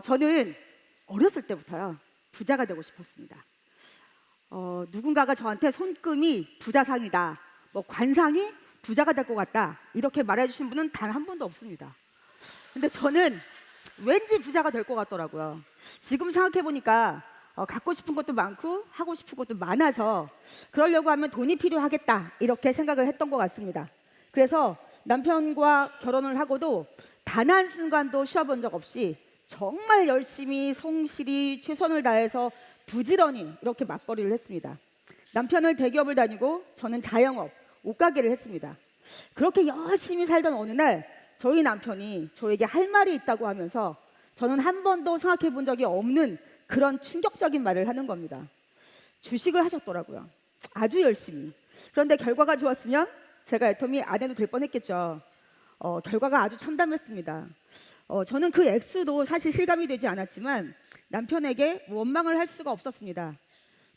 저는 어렸을 때부터요, 부자가 되고 싶었습니다. 누군가가 저한테 손금이 부자상이다, 뭐 관상이 부자가 될 것 같다, 이렇게 말해주신 분은 단 한 분도 없습니다. 근데 저는 왠지 부자가 될 것 같더라고요. 지금 생각해보니까 갖고 싶은 것도 많고 하고 싶은 것도 많아서 그러려고 하면 돈이 필요하겠다, 이렇게 생각을 했던 것 같습니다. 그래서 남편과 결혼을 하고도 단 한순간도 쉬어본 적 없이 정말 열심히 성실히 최선을 다해서 부지런히 이렇게 맞벌이를 했습니다. 남편은 대기업을 다니고 저는 자영업, 옷가게를 했습니다. 그렇게 열심히 살던 어느 날 저희 남편이 저에게 할 말이 있다고 하면서 저는 한 번도 생각해 본 적이 없는 그런 충격적인 말을 하는 겁니다. 주식을 하셨더라고요. 아주 열심히. 그런데 결과가 좋았으면 제가 애터미 안 해도 될 뻔했겠죠. 결과가 아주 참담했습니다. 저는 그 액수도 사실 실감이 되지 않았지만 남편에게 원망을 할 수가 없었습니다.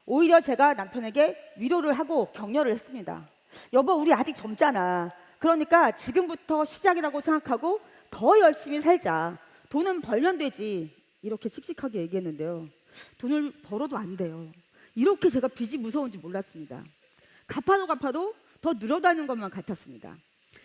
오히려 제가 남편에게 위로를 하고 격려를 했습니다. 여보, 우리 아직 젊잖아. 그러니까 지금부터 시작이라고 생각하고 더 열심히 살자. 돈은 벌면 되지. 이렇게 씩씩하게 얘기했는데요. 돈을 벌어도 안 돼요. 이렇게 제가 빚이 무서운지 몰랐습니다. 갚아도 더 늘어나는 것만 같았습니다.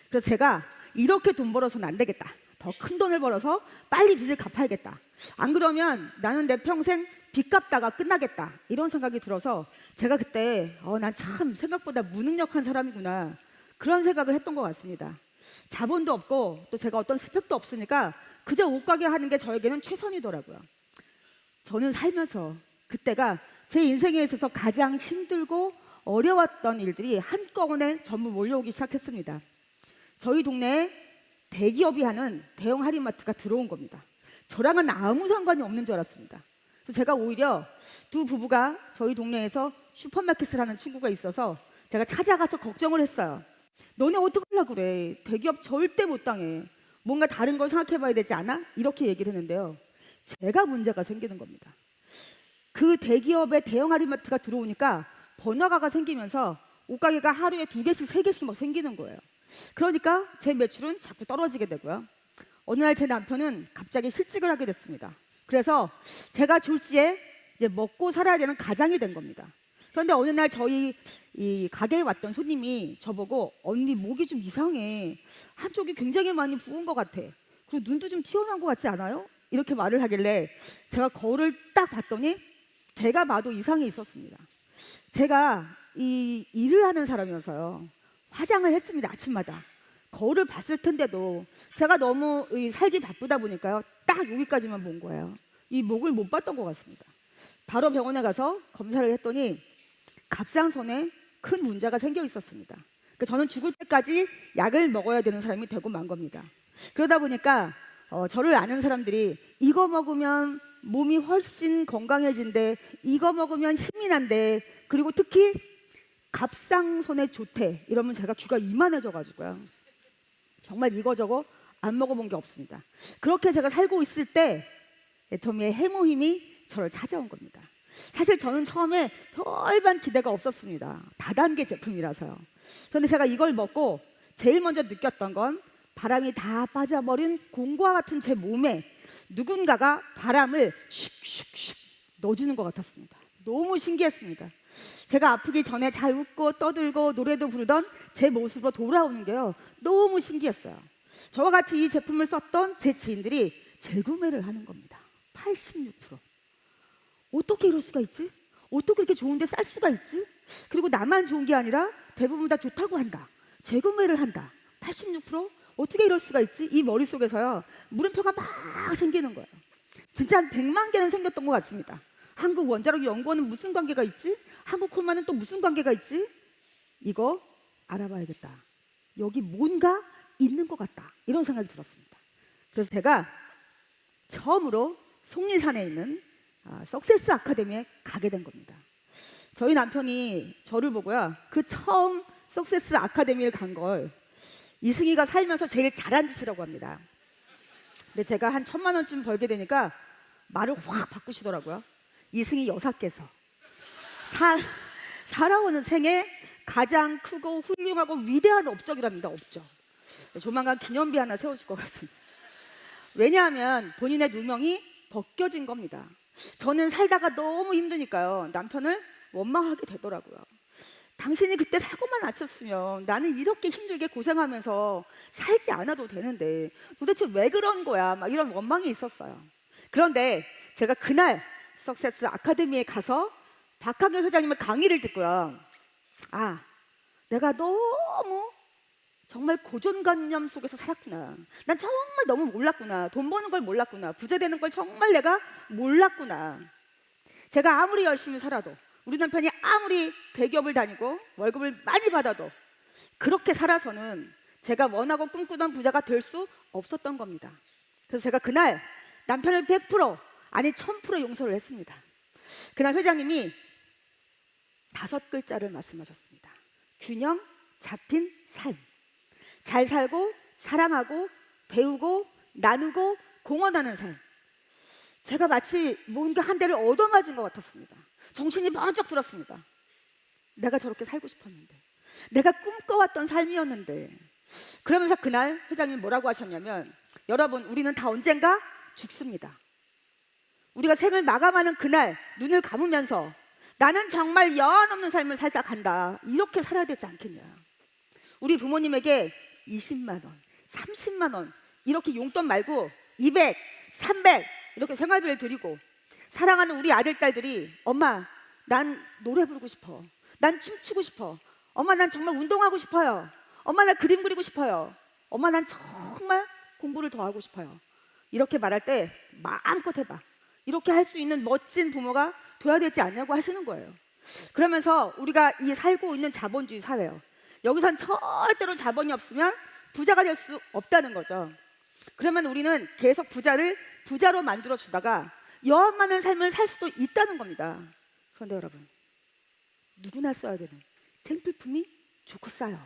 그래서 제가 이렇게 돈 벌어서는 안 되겠다. 더 큰 돈을 벌어서 빨리 빚을 갚아야겠다. 안 그러면 나는 내 평생 빚 갚다가 끝나겠다, 이런 생각이 들어서 제가 그때 난 참 생각보다 무능력한 사람이구나, 그런 생각을 했던 것 같습니다. 자본도 없고 또 제가 어떤 스펙도 없으니까 그저 옷가게 하는 게 저에게는 최선이더라고요. 저는 살면서 그때가 제 인생에 있어서 가장 힘들고 어려웠던 일들이 한꺼번에 전부 몰려오기 시작했습니다. 저희 동네에 대기업이 하는 대형 할인마트가 들어온 겁니다. 저랑은 아무 상관이 없는 줄 알았습니다. 그래서 제가 오히려 두 부부가 저희 동네에서 슈퍼마켓을 하는 친구가 있어서 제가 찾아가서 걱정을 했어요. 너네 어떡하려고 그래? 대기업 절대 못 당해. 뭔가 다른 걸 생각해 봐야 되지 않아? 이렇게 얘기를 했는데요. 제가 문제가 생기는 겁니다. 그 대기업의 대형 할인마트가 들어오니까 번화가가 생기면서 옷가게가 하루에 2개씩 3개씩 막 생기는 거예요. 그러니까 제 매출은 자꾸 떨어지게 되고요. 어느 날 제 남편은 갑자기 실직을 하게 됐습니다. 그래서 제가 졸지에 이제 먹고 살아야 되는 가장이 된 겁니다. 그런데 어느 날 저희 이 가게에 왔던 손님이 저보고, 언니 목이 좀 이상해. 한쪽이 굉장히 많이 부은 것 같아. 그리고 눈도 좀 튀어나온 것 같지 않아요? 이렇게 말을 하길래 제가 거울을 딱 봤더니 제가 봐도 이상이 있었습니다. 제가 이 일을 하는 사람이어서요, 화장을 했습니다. 아침마다 거울을 봤을 텐데도 제가 너무 살기 바쁘다 보니까요, 딱 여기까지만 본 거예요. 이 목을 못 봤던 것 같습니다. 바로 병원에 가서 검사를 했더니 갑상선에 큰 문제가 생겨 있었습니다. 그러니까 저는 죽을 때까지 약을 먹어야 되는 사람이 되고 만 겁니다. 그러다 보니까 저를 아는 사람들이 이거 먹으면 몸이 훨씬 건강해진대, 이거 먹으면 힘이 난대, 그리고 특히 갑상선에 좋대, 이러면 제가 귀가 이만해져가지고요, 정말 이거저거 안 먹어본 게 없습니다. 그렇게 제가 살고 있을 때 애터미의 해모힘이 저를 찾아온 겁니다. 사실 저는 처음에 별반 기대가 없었습니다. 다단계 제품이라서요. 그런데 제가 이걸 먹고 제일 먼저 느꼈던 건 바람이 다 빠져버린 공과 같은 제 몸에 누군가가 바람을 슉슉슉 넣어주는 것 같았습니다. 너무 신기했습니다. 제가 아프기 전에 잘 웃고 떠들고 노래도 부르던 제 모습으로 돌아오는 게요, 너무 신기했어요. 저와 같이 이 제품을 썼던 제 지인들이 재구매를 하는 겁니다. 86%. 어떻게 이럴 수가 있지? 어떻게 이렇게 좋은데 쌀 수가 있지? 그리고 나만 좋은 게 아니라 대부분 다 좋다고 한다. 재구매를 한다. 86%? 어떻게 이럴 수가 있지? 이 머릿속에서요, 물음표가 막 생기는 거예요. 진짜 한 100만 개는 생겼던 것 같습니다. 한국 원자력 연구원은 무슨 관계가 있지? 한국 콜마는 또 무슨 관계가 있지? 이거 알아봐야겠다. 여기 뭔가 있는 것 같다, 이런 생각이 들었습니다. 그래서 제가 처음으로 속리산에 있는 석세스 아카데미에 가게 된 겁니다. 저희 남편이 저를 보고요, 그 처음 석세스 아카데미를 간 걸 이승희가 살면서 제일 잘한 짓이라고 합니다. 근데 제가 한 1,000만 원쯤 벌게 되니까 말을 확 바꾸시더라고요. 이승희 여사께서 살아오는 생에 가장 크고 훌륭하고 위대한 업적이랍니다. 업적. 조만간 기념비 하나 세우실 것 같습니다. 왜냐하면 본인의 누명이 벗겨진 겁니다. 저는 살다가 너무 힘드니까요. 남편을 원망하게 되더라고요. 당신이 그때 사고만 안 쳤으면 나는 이렇게 힘들게 고생하면서 살지 않아도 되는데 도대체 왜 그런 거야? 막 이런 원망이 있었어요. 그런데 제가 그날 석세스 아카데미에 가서 박학일 회장님의 강의를 듣고요. 아, 내가 너무 정말 고정관념 속에서 살았구나. 난 정말 너무 몰랐구나. 돈 버는 걸 몰랐구나. 부자 되는 걸 정말 내가 몰랐구나. 제가 아무리 열심히 살아도, 우리 남편이 아무리 대기업을 다니고 월급을 많이 받아도 그렇게 살아서는 제가 원하고 꿈꾸던 부자가 될 수 없었던 겁니다. 그래서 제가 그날 남편을 100% 아니 1000% 용서를 했습니다. 그날 회장님이 5글자를 말씀하셨습니다. 균형 잡힌 삶. 잘 살고 사랑하고 배우고 나누고 공헌하는 삶. 제가 마치 뭔가 한 대를 얻어맞은 것 같았습니다. 정신이 번쩍 들었습니다. 내가 저렇게 살고 싶었는데, 내가 꿈꿔왔던 삶이었는데. 그러면서 그날 회장님 뭐라고 하셨냐면, 여러분, 우리는 다 언젠가 죽습니다. 우리가 생을 마감하는 그날 눈을 감으면서 나는 정말 여한없는 삶을 살다 간다, 이렇게 살아야 되지 않겠냐. 우리 부모님에게 20만 원, 30만 원 이렇게 용돈 말고 200, 300 이렇게 생활비를 드리고 사랑하는 우리 아들, 딸들이 엄마, 난 노래 부르고 싶어. 난 춤추고 싶어. 엄마, 난 정말 운동하고 싶어요. 엄마, 나 그림 그리고 싶어요. 엄마, 난 정말 공부를 더 하고 싶어요. 이렇게 말할 때 마음껏 해봐. 이렇게 할 수 있는 멋진 부모가 돼야 되지 않냐고 하시는 거예요. 그러면서 우리가 이 살고 있는 자본주의 사회요, 여기선 절대로 자본이 없으면 부자가 될 수 없다는 거죠. 그러면 우리는 계속 부자를 부자로 만들어 주다가 여한 많은 삶을 살 수도 있다는 겁니다. 그런데 여러분, 누구나 써야 되는 생필품이 좋고 싸요.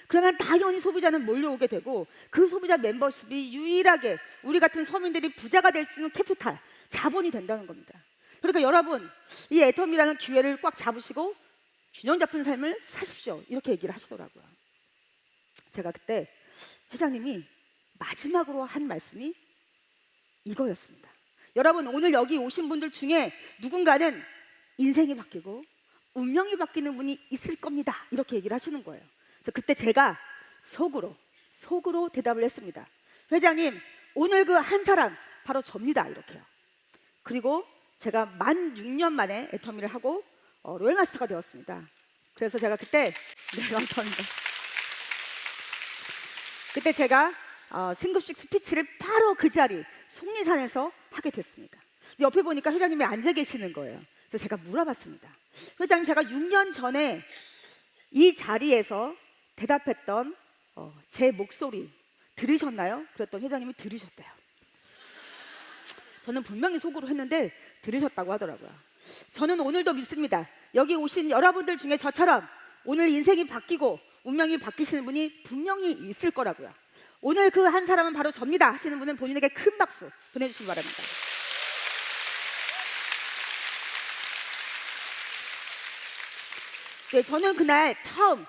그러면 당연히 소비자는 몰려오게 되고 그 소비자 멤버십이 유일하게 우리 같은 서민들이 부자가 될 수 있는 캐피탈, 자본이 된다는 겁니다. 그러니까 여러분, 이 애텀이라는 기회를 꽉 잡으시고 균형 잡힌 삶을 사십시오, 이렇게 얘기를 하시더라고요. 제가 그때 회장님이 마지막으로 한 말씀이 이거였습니다. 여러분, 오늘 여기 오신 분들 중에 누군가는 인생이 바뀌고 운명이 바뀌는 분이 있을 겁니다, 이렇게 얘기를 하시는 거예요. 그래서 그때 제가 속으로 대답을 했습니다. 회장님, 오늘 그 한 사람 바로 접니다, 이렇게요. 그리고 제가 만 6년 만에 애터미를 하고 로얄마스터가 되었습니다. 그래서 제가 그때 감사합니다. 그때 제가 승급식 스피치를 바로 그 자리 속리산에서 하게 됐습니다. 옆에 보니까 회장님이 앉아 계시는 거예요. 그래서 제가 물어봤습니다. 회장님, 제가 6년 전에 이 자리에서 대답했던 제 목소리 들으셨나요? 그랬더니 회장님이 들으셨대요. 저는 분명히 속으로 했는데 들으셨다고 하더라고요. 저는 오늘도 믿습니다. 여기 오신 여러분들 중에 저처럼 오늘 인생이 바뀌고 운명이 바뀌시는 분이 분명히 있을 거라고요. 오늘 그 한 사람은 바로 접니다 하시는 분은 본인에게 큰 박수 보내주시기 바랍니다. 네, 저는 그날 처음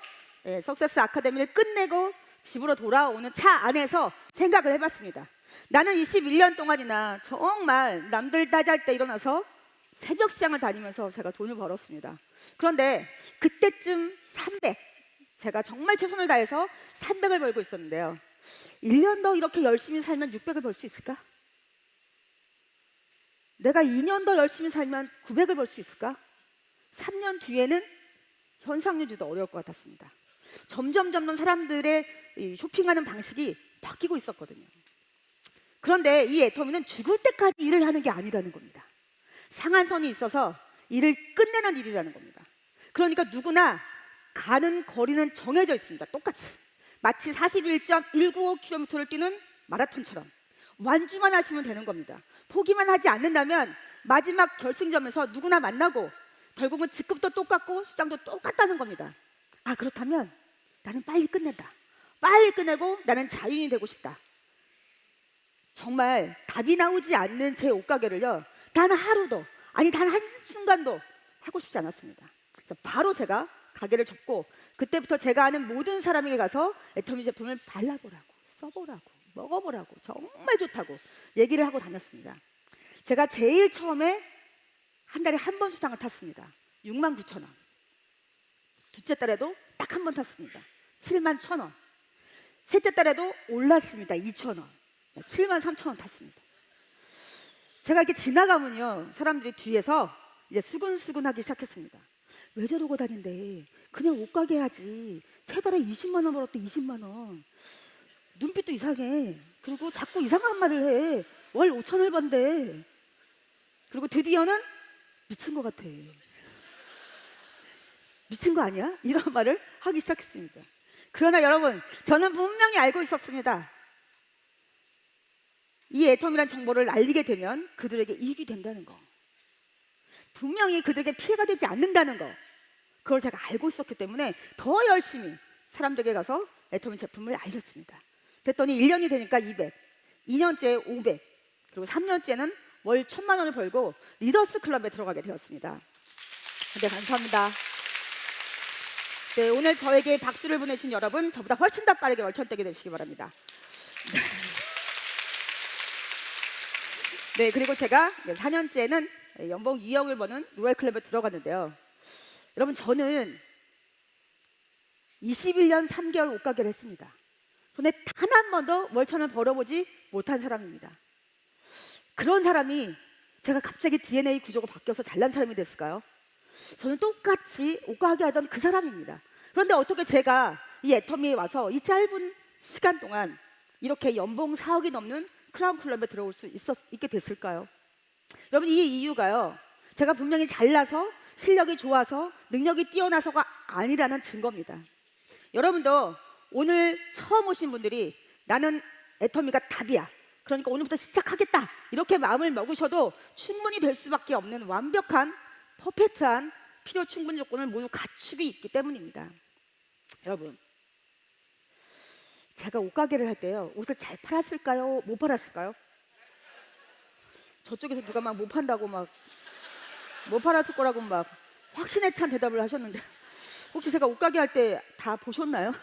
석세스 아카데미를 끝내고 집으로 돌아오는 차 안에서 생각을 해봤습니다. 나는 21년 동안이나 정말 남들 따지할 때 일어나서 새벽 시장을 다니면서 제가 돈을 벌었습니다. 그런데 그때쯤 300, 제가 정말 최선을 다해서 300을 벌고 있었는데요. 1년 더 이렇게 열심히 살면 600을 벌 수 있을까? 내가 2년 더 열심히 살면 900을 벌 수 있을까? 3년 뒤에는 현상유지도 어려울 것 같았습니다. 점점 사람들의 이 쇼핑하는 방식이 바뀌고 있었거든요. 그런데 이 애터미는 죽을 때까지 일을 하는 게 아니라는 겁니다. 상한선이 있어서 일을 끝내는 일이라는 겁니다. 그러니까 누구나 가는 거리는 정해져 있습니다. 똑같이 마치 41.195km를 뛰는 마라톤처럼 완주만 하시면 되는 겁니다. 포기만 하지 않는다면 마지막 결승점에서 누구나 만나고 결국은 직급도 똑같고 수당도 똑같다는 겁니다. 아, 그렇다면 나는 빨리 끝낸다. 빨리 끝내고 나는 자유인이 되고 싶다. 정말 답이 나오지 않는 제 옷가게를요, 단 하루도, 아니 단 한순간도 하고 싶지 않았습니다. 그래서 바로 제가 가게를 접고 그때부터 제가 아는 모든 사람에게 가서 애터미 제품을 발라보라고, 써보라고, 먹어보라고, 정말 좋다고 얘기를 하고 다녔습니다. 제가 제일 처음에 한 달에 한 번 수당을 탔습니다. 69,000원. 둘째 달에도 딱 한 번 탔습니다. 71,000원. 셋째 달에도 올랐습니다. 2,000원. 73,000원 탔습니다. 제가 이렇게 지나가면요, 사람들이 뒤에서 이제 수근수근하기 시작했습니다. 왜 저러고 다닌대? 그냥 옷가게 해야지. 세 달에 20만 원 벌었대. 20만 원. 눈빛도 이상해. 그리고 자꾸 이상한 말을 해. 월 5,000을 번대. 그리고 드디어는 미친 것 같아. 미친 거 아니야? 이런 말을 하기 시작했습니다. 그러나 여러분, 저는 분명히 알고 있었습니다. 이 애텀이라는 정보를 알리게 되면 그들에게 이익이 된다는 거, 분명히 그들에게 피해가 되지 않는다는 거, 그걸 제가 알고 있었기 때문에 더 열심히 사람들에게 가서 애터미 제품을 알렸습니다. 그랬더니 1년이 되니까 200, 2년째 500, 그리고 3년째는 월 1,000만 원을 벌고 리더스 클럽에 들어가게 되었습니다. 네, 감사합니다. 네, 오늘 저에게 박수를 보내신 여러분, 저보다 훨씬 더 빠르게 월천되게 되시기 바랍니다. 네, 그리고 제가 4년째는 연봉 2억을 버는 로얄클럽에 들어갔는데요. 여러분, 저는 21년 3개월 옷가게를 했습니다. 근데 단 한 번도 월 1,000을 벌어보지 못한 사람입니다. 그런 사람이 제가 갑자기 DNA 구조가 바뀌어서 잘난 사람이 됐을까요? 저는 똑같이 옷가게 하던 그 사람입니다. 그런데 어떻게 제가 이 애터미에 와서 이 짧은 시간 동안 이렇게 연봉 4억이 넘는 크라운 클럽에 들어올 수 있게 됐을까요? 여러분, 이 이유가요, 제가 분명히 잘나서 실력이 좋아서 능력이 뛰어나서가 아니라는 증거입니다. 여러분도 오늘 처음 오신 분들이 나는 애터미가 답이야, 그러니까 오늘부터 시작하겠다, 이렇게 마음을 먹으셔도 충분히 될 수밖에 없는 완벽한 퍼펙트한 필요 충분 조건을 모두 갖추고 있기 때문입니다. 여러분, 제가 옷가게를 할 때요, 옷을 잘 팔았을까요? 못 팔았을까요? 저쪽에서 누가 막 못 판다고 막 못 팔았을 거라고 막 확신에 찬 대답을 하셨는데, 혹시 제가 옷가게 할 때 다 보셨나요?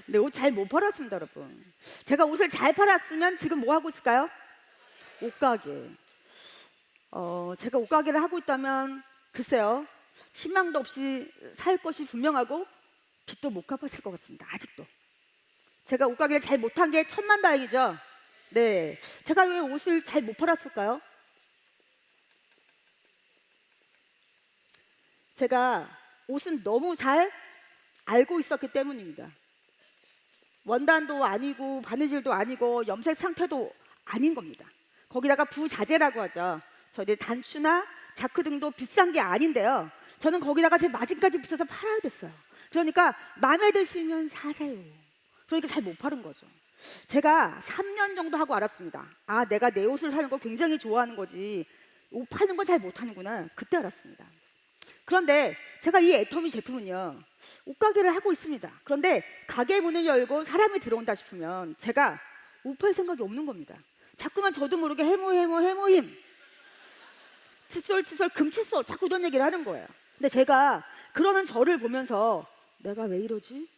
네, 옷 잘 못 팔았습니다, 여러분. 제가 옷을 잘 팔았으면 지금 뭐 하고 있을까요? 옷가게. 제가 옷가게를 하고 있다면 글쎄요, 희망도 없이 살 것이 분명하고 빚도 못 갚았을 것 같습니다. 아직도. 제가 옷가게를 잘 못한 게 천만다행이죠. 네, 제가 왜 옷을 잘 못 팔았을까요? 제가 옷은 너무 잘 알고 있었기 때문입니다. 원단도 아니고 바느질도 아니고 염색 상태도 아닌 겁니다. 거기다가 부자재라고 하죠. 저희들 단추나 자크 등도 비싼 게 아닌데요, 저는 거기다가 제 마진까지 붙여서 팔아야 됐어요. 그러니까 마음에 드시면 사세요. 그러니까 잘 못 파는 거죠. 제가 3년 정도 하고 알았습니다. 아, 내가 내 옷을 사는 걸 굉장히 좋아하는 거지, 옷 파는 거 잘 못하는구나, 그때 알았습니다. 그런데 제가 이 애터미 제품은요, 옷가게를 하고 있습니다. 그런데 가게 문을 열고 사람이 들어온다 싶으면 제가 옷 팔 생각이 없는 겁니다. 자꾸만 저도 모르게 해모힘, 칫솔 금칫솔, 자꾸 이런 얘기를 하는 거예요. 근데 제가 그러는 저를 보면서 내가 왜 이러지?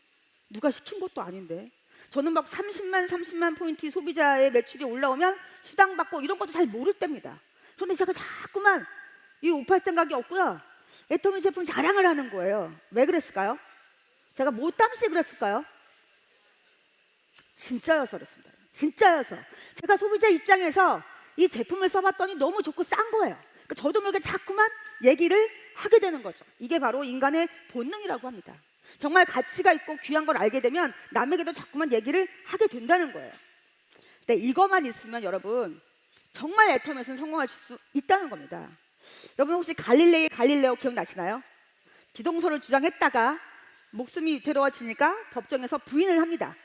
누가 시킨 것도 아닌데. 저는 막 30만 포인트 소비자의 매출이 올라오면 수당 받고 이런 것도 잘 모를 때입니다. 그런데 제가 자꾸만 이 옷 팔 생각이 없고요, 애터미 제품 자랑을 하는 거예요. 왜 그랬을까요? 제가 못담시 그랬을까요? 진짜여서 그랬습니다. 진짜여서. 제가 소비자 입장에서 이 제품을 써봤더니 너무 좋고 싼 거예요. 그러니까 저도 모르게 자꾸만 얘기를 하게 되는 거죠. 이게 바로 인간의 본능이라고 합니다. 정말 가치가 있고 귀한 걸 알게 되면 남에게도 자꾸만 얘기를 하게 된다는 거예요. 네, 이것만 있으면 여러분 정말 애터미에서는 성공하실 수 있다는 겁니다. 여러분, 혹시 갈릴레오 기억나시나요? 기동서를 주장했다가 목숨이 위태로워지니까 법정에서 부인을 합니다.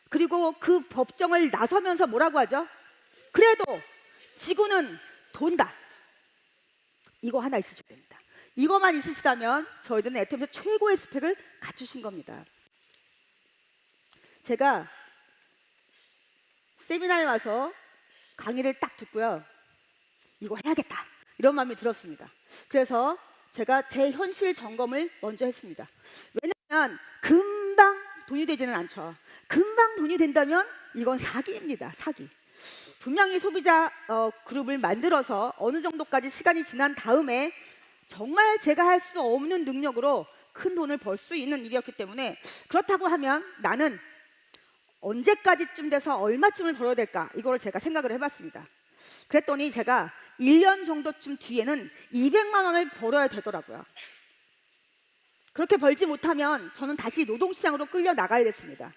그리고 그 법정을 나서면서 뭐라고 하죠? 그래도 지구는 돈다. 이거 하나 있으셔야 됩니다. 이것만 있으시다면 저희들은 애터미에서 최고의 스펙을 갖추신 겁니다. 제가 세미나에 와서 강의를 딱 듣고요, 이거 해야겠다, 이런 마음이 들었습니다. 그래서 제가 제 현실 점검을 먼저 했습니다. 왜냐하면 금방 돈이 되지는 않죠. 금방 돈이 된다면 이건 사기입니다. 사기. 분명히 소비자 그룹을 만들어서 어느 정도까지 시간이 지난 다음에 정말 제가 할 수 없는 능력으로 큰 돈을 벌 수 있는 일이었기 때문에, 그렇다고 하면 나는 언제까지쯤 돼서 얼마쯤을 벌어야 될까, 이걸 제가 생각을 해봤습니다. 그랬더니 제가 1년 정도쯤 뒤에는 200만 원을 벌어야 되더라고요. 그렇게 벌지 못하면 저는 다시 노동시장으로 끌려 나가야 됐습니다.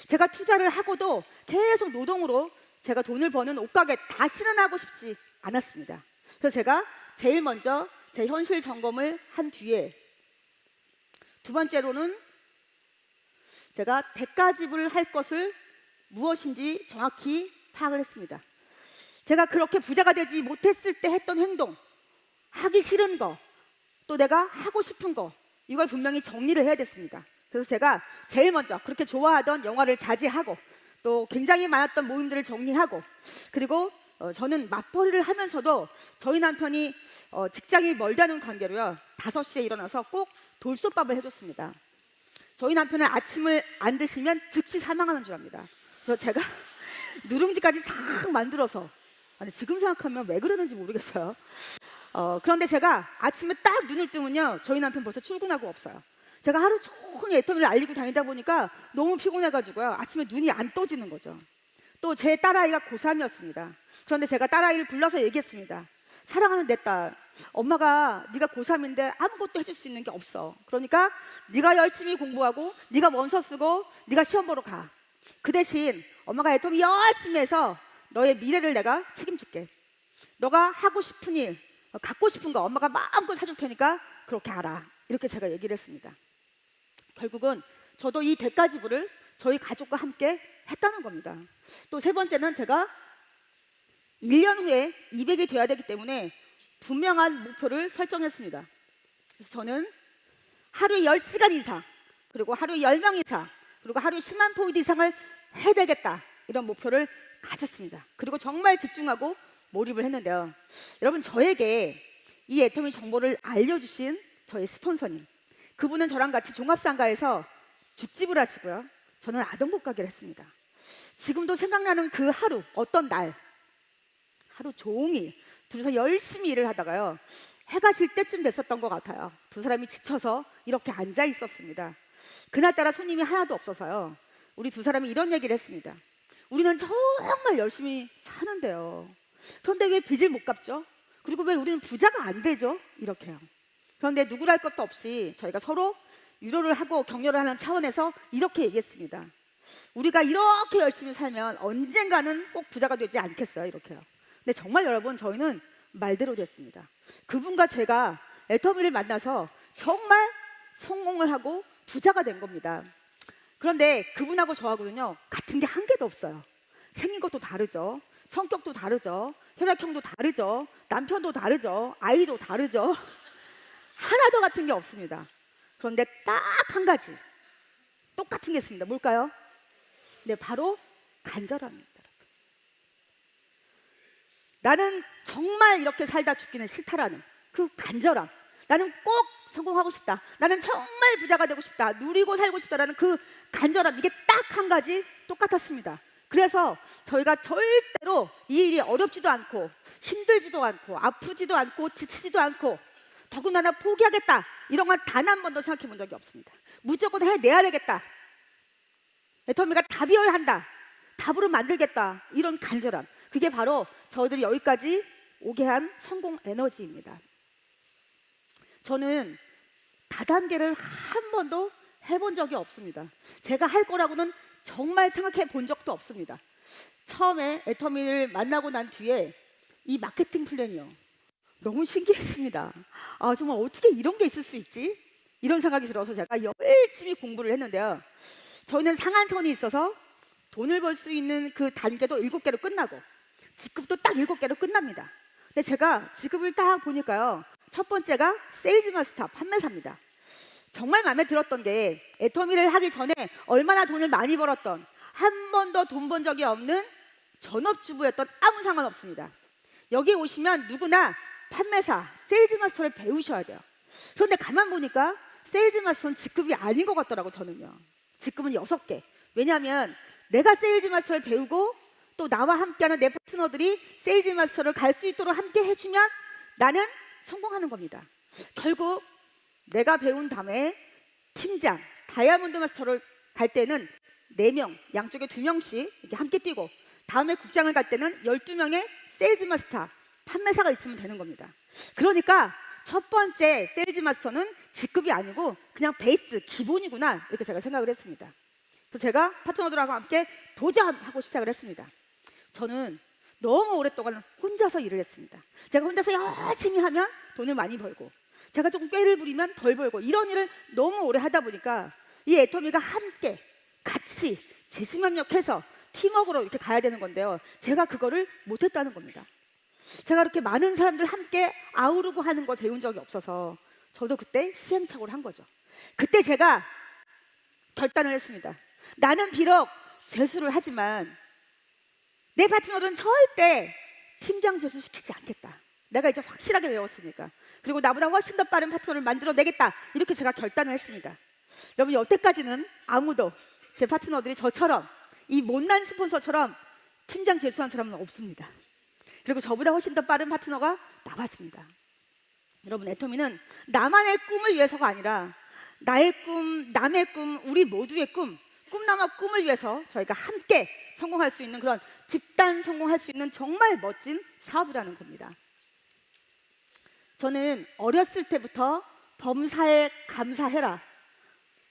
제가 투자를 하고도 계속 노동으로 제가 돈을 버는 옷가게 다시는 하고 싶지 않았습니다. 그래서 제가 제일 먼저 제 현실 점검을 한 뒤에, 두 번째로는 제가 대가지불을 할 것을 무엇인지 정확히 파악을 했습니다. 제가 그렇게 부자가 되지 못했을 때 했던 행동, 하기 싫은 거, 또 내가 하고 싶은 거, 이걸 분명히 정리를 해야 됐습니다. 그래서 제가 제일 먼저 그렇게 좋아하던 영화를 자제하고, 또 굉장히 많았던 모임들을 정리하고, 그리고 저는 맞벌이를 하면서도 저희 남편이 직장이 멀다는 관계로요, 5시에 일어나서 꼭 돌솥밥을 해줬습니다. 저희 남편은 아침을 안 드시면 즉시 사망하는 줄 압니다. 그래서 제가 누룽지까지 싹 만들어서, 아니 지금 생각하면 왜 그러는지 모르겠어요. 그런데 제가 아침에 딱 눈을 뜨면요, 저희 남편 벌써 출근하고 없어요. 제가 하루 종일 애터미를 알리고 다니다 보니까 너무 피곤해가지고요, 아침에 눈이 안 떠지는 거죠. 또 제 딸아이가 고3이었습니다. 그런데 제가 딸아이를 불러서 얘기했습니다. 사랑하는 내 딸, 엄마가 네가 고3인데 아무것도 해줄 수 있는 게 없어. 그러니까 네가 열심히 공부하고 네가 원서 쓰고 네가 시험 보러 가. 그 대신 엄마가 애터미 열심히 해서 너의 미래를 내가 책임질게. 너가 하고 싶은 일, 갖고 싶은 거 엄마가 마음껏 사줄 테니까 그렇게 알아. 이렇게 제가 얘기를 했습니다. 결국은 저도 이 대가지불을 저희 가족과 함께 했다는 겁니다. 또 세 번째는 제가 1년 후에 200이 돼야 되기 때문에 분명한 목표를 설정했습니다. 그래서 저는 하루에 10시간 이상, 그리고 하루에 10명 이상, 그리고 하루에 10만 포인트 이상을 해야 되겠다, 이런 목표를 가졌습니다. 그리고 정말 집중하고 몰입을 했는데요, 여러분, 저에게 이 애터미 정보를 알려주신 저의 스폰서님, 그분은 저랑 같이 종합상가에서 죽집을 하시고요, 저는 아동복 가게를 했습니다. 지금도 생각나는 그 하루, 어떤 날, 하루 종일 둘이서 열심히 일을 하다가요, 해가 질 때쯤 됐었던 것 같아요. 두 사람이 지쳐서 이렇게 앉아 있었습니다. 그날따라 손님이 하나도 없어서요, 우리 두 사람이 이런 얘기를 했습니다. 우리는 정말 열심히 사는데요, 그런데 왜 빚을 못 갚죠? 그리고 왜 우리는 부자가 안 되죠? 이렇게요. 그런데 누구랄 것도 없이 저희가 서로 위로를 하고 격려를 하는 차원에서 이렇게 얘기했습니다. 우리가 이렇게 열심히 살면 언젠가는 꼭 부자가 되지 않겠어요? 이렇게요. 근데 정말 여러분, 저희는 말대로 됐습니다. 그분과 제가 애터미를 만나서 정말 성공을 하고 부자가 된 겁니다. 그런데 그분하고 저하고는요, 같은 게 한 개도 없어요. 생긴 것도 다르죠, 성격도 다르죠, 혈액형도 다르죠, 남편도 다르죠, 아이도 다르죠. 하나도 같은 게 없습니다. 그런데 딱 한 가지 똑같은 게 있습니다. 뭘까요? 네, 바로 간절함입니다. 나는 정말 이렇게 살다 죽기는 싫다라는 그 간절함, 나는 꼭 성공하고 싶다, 나는 정말 부자가 되고 싶다, 누리고 살고 싶다라는 그 간절함, 이게 딱 한 가지 똑같았습니다. 그래서 저희가 절대로 이 일이 어렵지도 않고 힘들지도 않고 아프지도 않고 지치지도 않고 더군다나 포기하겠다, 이런 건 단 한 번도 생각해 본 적이 없습니다. 무조건 해내야 되겠다, 애터미가 답이어야 한다, 답으로 만들겠다, 이런 간절함, 그게 바로 저희들이 여기까지 오게 한 성공 에너지입니다. 저는 다단계를 한 번도 해본 적이 없습니다. 제가 할 거라고는 정말 생각해 본 적도 없습니다. 처음에 애터미를 만나고 난 뒤에 이 마케팅 플랜이요, 너무 신기했습니다. 아, 정말 어떻게 이런 게 있을 수 있지? 이런 생각이 들어서 제가 열심히 공부를 했는데요, 저희는 상한선이 있어서 돈을 벌 수 있는 그 단계도 7개로 끝나고 직급도 딱 7개로 끝납니다. 근데 제가 직급을 딱 보니까요, 첫 번째가 세일즈 마스터, 판매사입니다. 정말 마음에 들었던 게, 애터미를 하기 전에 얼마나 돈을 많이 벌었던, 한 번도 돈 번 적이 없는 전업주부였던 아무 상관없습니다. 여기 오시면 누구나 판매사, 세일즈 마스터를 배우셔야 돼요. 그런데 가만 보니까 세일즈 마스터는 직급이 아닌 것 같더라고. 저는요, 직급은 6개. 왜냐하면 내가 세일즈 마스터를 배우고 또 나와 함께하는 내 파트너들이 세일즈 마스터를 갈 수 있도록 함께 해주면 나는 성공하는 겁니다. 결국 내가 배운 다음에 팀장, 다이아몬드 마스터를 갈 때는 4명, 양쪽에 2명씩 이렇게 함께 뛰고, 다음에 국장을 갈 때는 12명의 세일즈 마스터, 판매사가 있으면 되는 겁니다. 그러니까 첫 번째 세일즈 마스터는 직급이 아니고 그냥 베이스, 기본이구나, 이렇게 제가 생각을 했습니다. 그래서 제가 파트너들하고 함께 도전하고 시작을 했습니다. 저는 너무 오랫동안 혼자서 일을 했습니다. 제가 혼자서 열심히 하면 돈을 많이 벌고, 제가 조금 꾀를 부리면 덜 벌고, 이런 일을 너무 오래 하다 보니까 이 애터미가 함께 같이 재심협력해서 팀워크로 이렇게 가야 되는 건데요, 제가 그거를 못했다는 겁니다. 제가 이렇게 많은 사람들 함께 아우르고 하는 걸 배운 적이 없어서 저도 그때 시행착오를 한 거죠. 그때 제가 결단을 했습니다. 나는 비록 재수를 하지만 내 파트너들은 절대 팀장 재수 시키지 않겠다. 내가 이제 확실하게 외웠으니까. 그리고 나보다 훨씬 더 빠른 파트너를 만들어내겠다. 이렇게 제가 결단을 했습니다. 여러분, 여태까지는 아무도 제 파트너들이 저처럼, 이 못난 스폰서처럼 팀장 재수한 사람은 없습니다. 그리고 저보다 훨씬 더 빠른 파트너가 나왔습니다. 여러분, 애터미는 나만의 꿈을 위해서가 아니라 나의 꿈, 남의 꿈, 우리 모두의 꿈, 꿈나무 꿈을 위해서 저희가 함께 성공할 수 있는, 그런 집단 성공할 수 있는 정말 멋진 사업이라는 겁니다. 저는 어렸을 때부터 범사에 감사해라,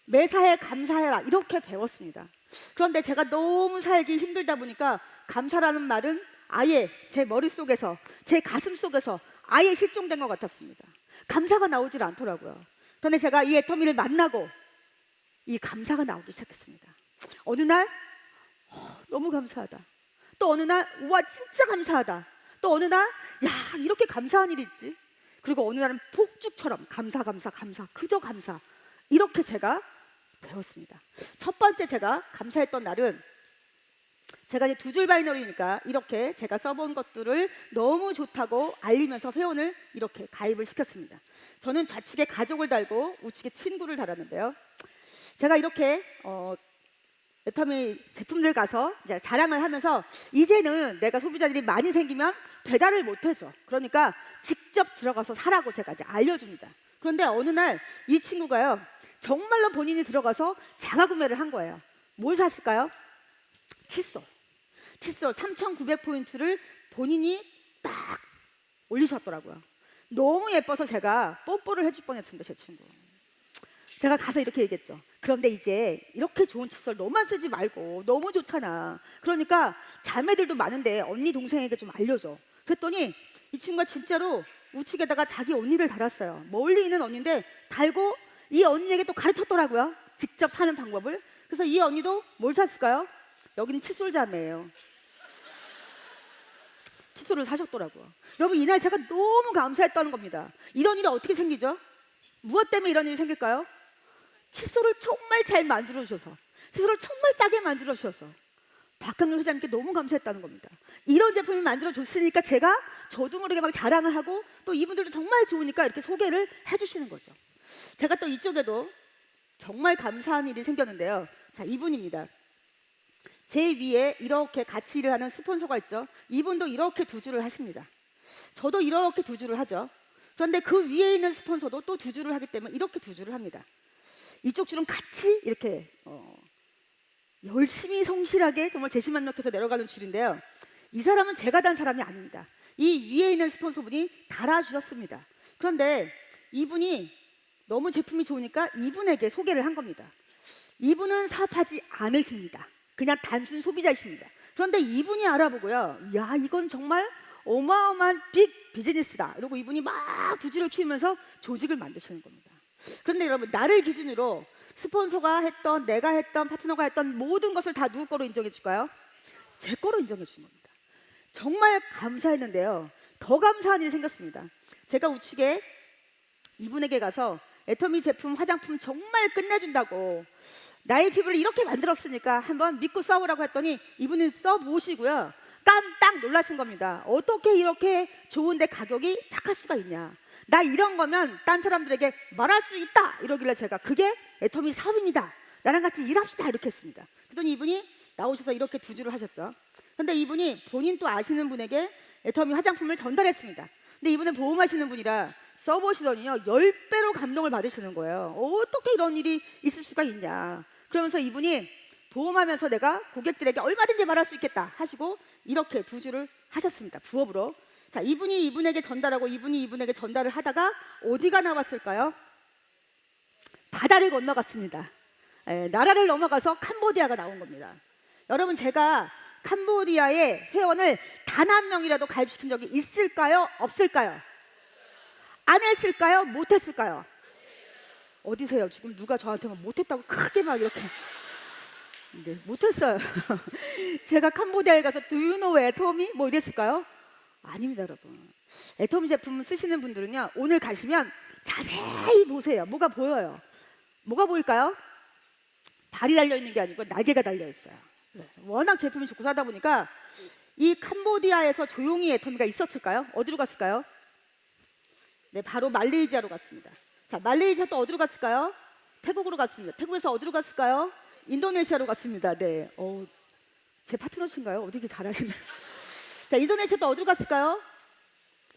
매사에 감사해라, 이렇게 배웠습니다. 그런데 제가 너무 살기 힘들다 보니까 감사라는 말은 아예 제 머릿속에서, 제 가슴 속에서 아예 실종된 것 같았습니다. 감사가 나오질 않더라고요. 그런데 제가 이 애터미를 만나고 이 감사가 나오기 시작했습니다. 어느 날 너무 감사하다, 또 어느 날 우와 진짜 감사하다, 또 어느 날 야 이렇게 감사한 일이 있지, 그리고 어느 날은 폭죽처럼 감사 감사 감사, 그저 감사, 이렇게 제가 배웠습니다. 첫 번째 제가 감사했던 날은, 제가 이제 2줄 바이너리니까 이렇게 제가 써본 것들을 너무 좋다고 알리면서 회원을 이렇게 가입을 시켰습니다. 저는 좌측에 가족을 달고 우측에 친구를 달았는데요, 제가 이렇게 애터미 제품들 가서 이제 자랑을 하면서 이제는 내가 소비자들이 많이 생기면 배달을 못 해줘, 그러니까 직접 들어가서 사라고 제가 이제 알려줍니다. 그런데 어느 날 이 친구가요, 정말로 본인이 들어가서 자가 구매를 한 거예요. 뭘 샀을까요? 칫솔 3,900포인트를 본인이 딱 올리셨더라고요. 너무 예뻐서 제가 뽀뽀를 해줄 뻔했습니다, 제 친구. 제가 가서 이렇게 얘기했죠. 그런데 이제 이렇게 좋은 칫솔 너만 쓰지 말고, 너무 좋잖아. 그러니까 자매들도 많은데 언니 동생에게 좀 알려줘. 그랬더니 이 친구가 진짜로 우측에다가 자기 언니를 달았어요. 멀리 있는 언니인데 달고 이 언니에게 또 가르쳤더라고요, 직접 사는 방법을. 그래서 이 언니도 뭘 샀을까요? 여기는 칫솔 자매예요. 칫솔을 사셨더라고요. 여러분, 이날 제가 너무 감사했다는 겁니다. 이런 일이 어떻게 생기죠? 무엇 때문에 이런 일이 생길까요? 칫솔을 정말 잘 만들어주셔서, 칫솔을 정말 싸게 만들어주셔서 박강렬 회장님께 너무 감사했다는 겁니다. 이런 제품을 만들어줬으니까 제가 저도 모르게 막 자랑을 하고, 또 이분들도 정말 좋으니까 이렇게 소개를 해주시는 거죠. 제가 또 이쪽에도 정말 감사한 일이 생겼는데요. 자, 이분입니다. 제 위에 이렇게 같이 일을 하는 스폰서가 있죠. 이분도 이렇게 2줄을 하십니다. 저도 이렇게 2줄을 하죠. 그런데 그 위에 있는 스폰서도 또 2줄을 하기 때문에 이렇게 2줄을 합니다. 이쪽 줄은 같이 이렇게 열심히 성실하게 정말 재심만력해서 내려가는 줄인데요, 이 사람은 제가 단 사람이 아닙니다. 이 위에 있는 스폰서분이 달아주셨습니다. 그런데 이분이 너무 제품이 좋으니까 이분에게 소개를 한 겁니다. 이분은 사업하지 않으십니다. 그냥 단순 소비자이십니다. 그런데 이분이 알아보고요, 야 이건 정말 어마어마한 빅 비즈니스다, 이러고 이분이 막 2줄을 키우면서 조직을 만드시는 겁니다. 그런데 여러분, 나를 기준으로 스폰서가 했던, 내가 했던, 파트너가 했던 모든 것을 다 누구 거로 인정해 줄까요? 제 거로 인정해 주는 겁니다. 정말 감사했는데요, 더 감사한 일이 생겼습니다. 제가 우측에 이분에게 가서 애터미 제품, 화장품 정말 끝내준다고, 나의 피부를 이렇게 만들었으니까 한번 믿고 써보라고 했더니 이분은 써보시고요, 깜짝 놀라신 겁니다. 어떻게 이렇게 좋은데 가격이 착할 수가 있냐, 나 이런 거면 딴 사람들에게 말할 수 있다, 이러길래 제가 그게 애터미 사업입니다, 나랑 같이 일합시다, 이렇게 했습니다. 그랬더니 이분이 나오셔서 이렇게 2줄을 하셨죠. 그런데 이분이 본인 또 아시는 분에게 애터미 화장품을 전달했습니다. 근데 이분은 보험하시는 분이라 써보시더니요 10배로 감동을 받으시는 거예요. 어떻게 이런 일이 있을 수가 있냐. 그러면서 이분이 보험하면서 내가 고객들에게 얼마든지 말할 수 있겠다 하시고 이렇게 두 줄을 하셨습니다. 부업으로. 자, 이분이 이분에게 전달하고 이분이 이분에게 전달을 하다가 어디가 나왔을까요? 바다를 건너갔습니다. 나라를 넘어가서 캄보디아가 나온 겁니다. 여러분, 제가 캄보디아의 회원을 단 한 명이라도 가입시킨 적이 있을까요? 없을까요? 안 했을까요? 못했을까요? 어디세요? 지금 누가 저한테 못했다고 크게 막 이렇게. 네, 못했어요. 제가 캄보디아에 가서 Do you know 애터미? 뭐 이랬을까요? 아닙니다, 여러분. 애터미 제품 쓰시는 분들은요, 오늘 가시면 자세히 보세요. 뭐가 보여요? 뭐가 보일까요? 발이 달려있는 게 아니고 날개가 달려있어요. 네, 워낙 제품이 좋고 사다 보니까 이 캄보디아에서 조용히 애터미가 있었을까요? 어디로 갔을까요? 네, 바로 말레이시아로 갔습니다. 자, 말레이시아 또 어디로 갔을까요? 태국으로 갔습니다. 태국에서 어디로 갔을까요? 인도네시아로 갔습니다. 네, 제 파트너신가요? 어떻게 잘하시나요? 자, 인도네시아 또 어디로 갔을까요?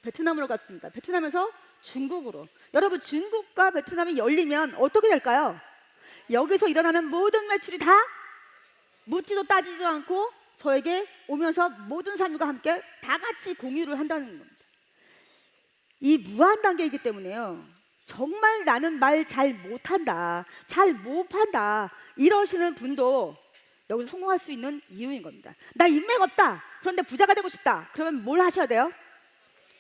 베트남으로 갔습니다. 베트남에서 중국으로. 여러분, 중국과 베트남이 열리면 어떻게 될까요? 여기서 일어나는 모든 매출이 다 묻지도 따지지도 않고 저에게 오면서 모든 산유가 함께 다 같이 공유를 한다는 겁니다. 이 무한 단계이기 때문에요. 정말 나는 말 잘 못한다, 잘 못 판다 이러시는 분도 여기서 성공할 수 있는 이유인 겁니다. 나 인맥 없다. 그런데 부자가 되고 싶다. 그러면 뭘 하셔야 돼요?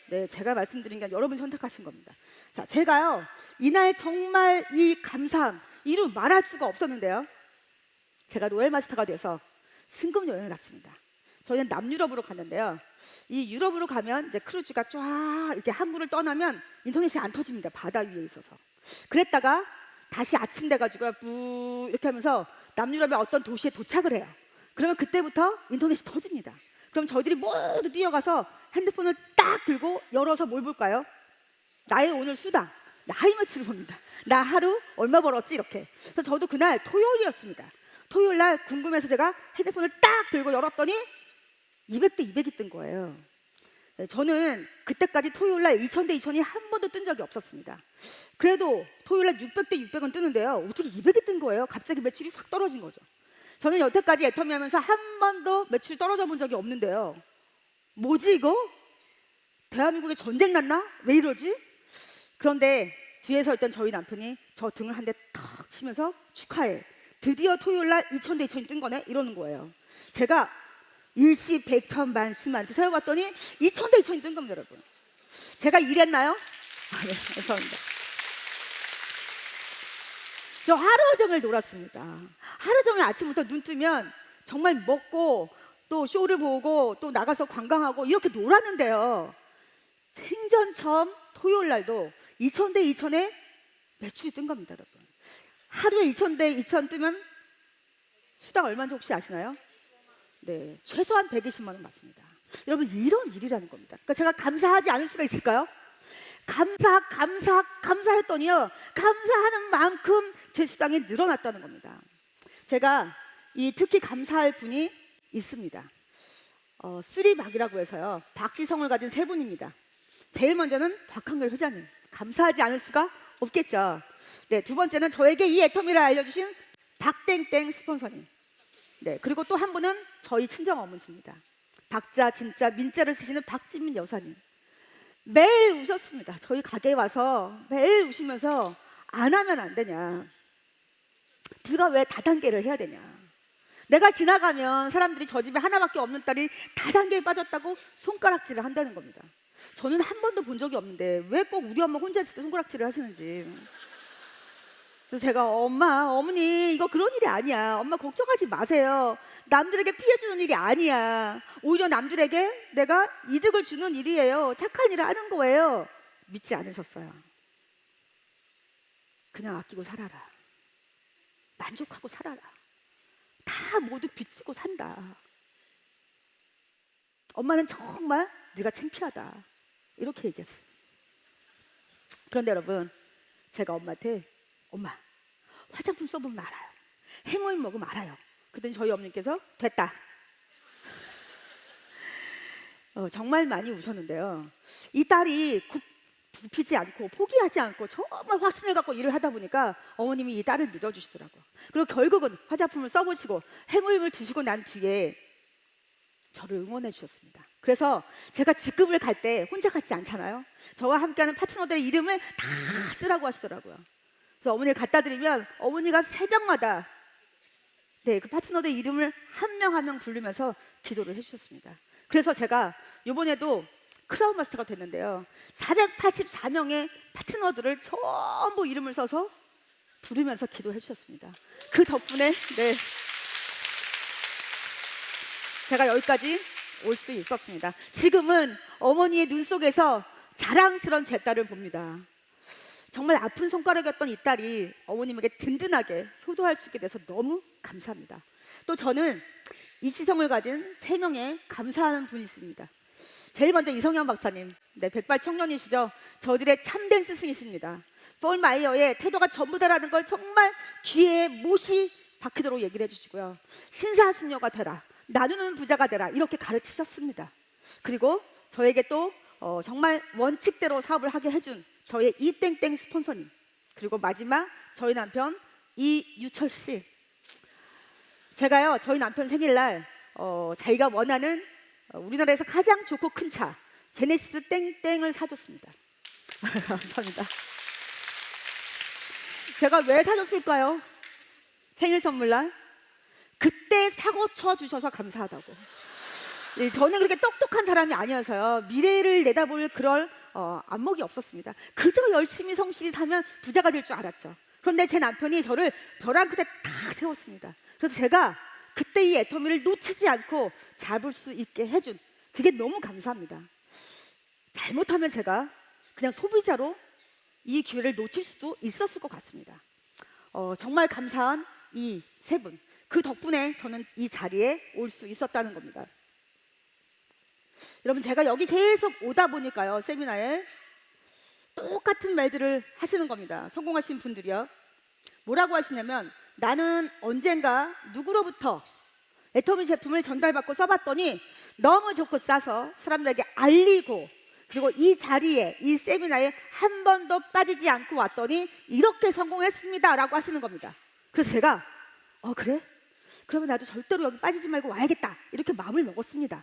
네, 제가 말씀드린 게 여러분이 선택하신 겁니다. 자, 제가요 이날 정말 이 감사함 이루 말할 수가 없었는데요. 제가 로얄 마스터가 돼서 승급 여행을 갔습니다. 저희는 남유럽으로 갔는데요. 이 유럽으로 가면 이제 크루즈가 쫙 이렇게 항구를 떠나면 인터넷이 안 터집니다. 바다 위에 있어서. 그랬다가 다시 아침 돼가지고 뿌 이렇게 하면서 남유럽의 어떤 도시에 도착을 해요. 그러면 그때부터 인터넷이 터집니다. 그럼 저희들이 모두 뛰어가서 핸드폰을 딱 들고 열어서 뭘 볼까요? 나의 오늘 수당, 나의 매출을 봅니다. 나 하루 얼마 벌었지 이렇게. 그래서 저도 그날 토요일이었습니다. 토요일 날 궁금해서 제가 핸드폰을 딱 들고 열었더니 200대 200이 뜬 거예요. 네, 저는 그때까지 토요일 날 2000대 2000이 한 번도 뜬 적이 없었습니다. 그래도 토요일 날 600대 600은 뜨는데요. 어떻게 200이 뜬 거예요? 갑자기 매출이 확 떨어진 거죠. 저는 여태까지 애터미 하면서 한 번도 매출이 떨어져 본 적이 없는데요. 뭐지 이거? 대한민국에 전쟁 났나? 왜 이러지? 그런데 뒤에서 있던 저희 남편이 저 등을 한 대 탁 치면서 축하해. 드디어 토요일 날 2000대 2000이 뜬 거네? 이러는 거예요. 제가 일시, 백천, 만, 십만 이렇게 세워봤더니 2000대 2000이 뜬 겁니다, 여러분. 제가 일했나요? 네, 감사합니다. 저 하루 종일 놀았습니다. 하루 종일 아침부터 눈 뜨면 정말 먹고 또 쇼를 보고 또 나가서 관광하고 이렇게 놀았는데요. 생전 처음 토요일 날도 2000대 2000에 매출이 뜬 겁니다, 여러분. 하루에 2000대 2000 뜨면 수당 얼마인지 혹시 아시나요? 네, 최소한 120만 원 맞습니다. 여러분, 이런 일이라는 겁니다. 그러니까 제가 감사하지 않을 수가 있을까요? 감사했더니요. 감사하는 만큼 제 수당이 늘어났다는 겁니다. 제가 특히 감사할 분이 있습니다. 쓰리박이라고 해서요. 박지성을 가진 세 분입니다. 제일 먼저는 박한결 회장님. 감사하지 않을 수가 없겠죠. 네, 두 번째는 저에게 이 애터미를 알려주신 박땡땡 스폰서님. 네, 그리고 또 한 분은 저희 친정 어머니십니다. 박자, 진짜, 민자를 쓰시는 박진민 여사님. 매일 우셨습니다. 저희 가게에 와서 매일 우시면서 안 하면 안 되냐. 네가 왜 다단계를 해야 되냐. 내가 지나가면 사람들이 저 집에 하나밖에 없는 딸이 다단계에 빠졌다고 손가락질을 한다는 겁니다. 저는 한 번도 본 적이 없는데 왜 꼭 우리 엄마 혼자 있을 때 손가락질을 하시는지. 그래서 제가 어머니 이거 그런 일이 아니야. 엄마 걱정하지 마세요. 남들에게 피해 주는 일이 아니야. 오히려 남들에게 내가 이득을 주는 일이에요. 착한 일을 하는 거예요. 믿지 않으셨어요. 그냥 아끼고 살아라. 만족하고 살아라. 다 모두 빚지고 산다. 엄마는 정말 네가 창피하다. 이렇게 얘기했어요. 그런데 여러분, 제가 엄마한테 엄마, 화장품 써보면 알아요. 해모임 먹으면 알아요. 그랬더니 저희 어머니께서 됐다. 정말 많이 우셨는데요. 이 딸이 굽히지 않고 포기하지 않고 정말 확신을 갖고 일을 하다 보니까 어머님이 이 딸을 믿어주시더라고요. 그리고 결국은 화장품을 써보시고 해물을 드시고 난 뒤에 저를 응원해 주셨습니다. 그래서 제가 직급을 갈 때 혼자 같지 않잖아요. 저와 함께하는 파트너들의 이름을 다 쓰라고 하시더라고요. 그래서 어머니를 갖다 드리면 어머니가 새벽마다 그 파트너들의 이름을 한 명 한 명 부르면서 기도를 해주셨습니다. 그래서 제가 이번에도 크라운 마스터가 됐는데요. 484명의 파트너들을 전부 이름을 써서 부르면서 기도해 주셨습니다. 그 덕분에 제가 여기까지 올 수 있었습니다. 지금은 어머니의 눈 속에서 자랑스러운 제 딸을 봅니다. 정말 아픈 손가락이었던 이 딸이 어머님에게 든든하게 효도할 수 있게 돼서 너무 감사합니다. 또 저는 이 지성을 가진 3명의 감사하는 분이 있습니다. 제일 먼저 이성현 박사님, 백발 청년이시죠. 저들의 참된 스승이십니다. 폴 마이어의 태도가 전부다라는 걸 정말 귀에 못이 박히도록 얘기를 해주시고요. 신사숙녀가 되라, 나누는 부자가 되라, 이렇게 가르치셨습니다. 그리고 저에게 또 정말 원칙대로 사업을 하게 해준 저의 이땡땡 스폰서님, 그리고 마지막 저희 남편 이유철 씨. 제가요 저희 남편 생일날 자기가 원하는 우리나라에서 가장 좋고 큰 차 제네시스 땡땡을 사줬습니다. 감사합니다. 제가 왜 사줬을까요? 생일 선물날 그때 사고 쳐주셔서 감사하다고. 저는 그렇게 똑똑한 사람이 아니어서요, 미래를 내다볼 그럴 안목이 없었습니다. 그저 열심히 성실히 살면 부자가 될 줄 알았죠. 그런데 제 남편이 저를 벼랑 끝에 딱 세웠습니다. 그래서 제가 그때 이 애터미를 놓치지 않고 잡을 수 있게 해준, 그게 너무 감사합니다. 잘못하면 제가 그냥 소비자로 이 기회를 놓칠 수도 있었을 것 같습니다. 정말 감사한 이 세 분, 그 덕분에 저는 이 자리에 올 수 있었다는 겁니다. 여러분, 제가 여기 계속 오다 보니까요, 세미나에 똑같은 말들을 하시는 겁니다. 성공하신 분들이요. 뭐라고 하시냐면, 나는 언젠가 누구로부터 애터미 제품을 전달받고 써봤더니 너무 좋고 싸서 사람들에게 알리고, 그리고 이 자리에, 이 세미나에 한 번도 빠지지 않고 왔더니 이렇게 성공했습니다 라고 하시는 겁니다. 그래서 제가 그래? 그러면 나도 절대로 여기 빠지지 말고 와야겠다, 이렇게 마음을 먹었습니다.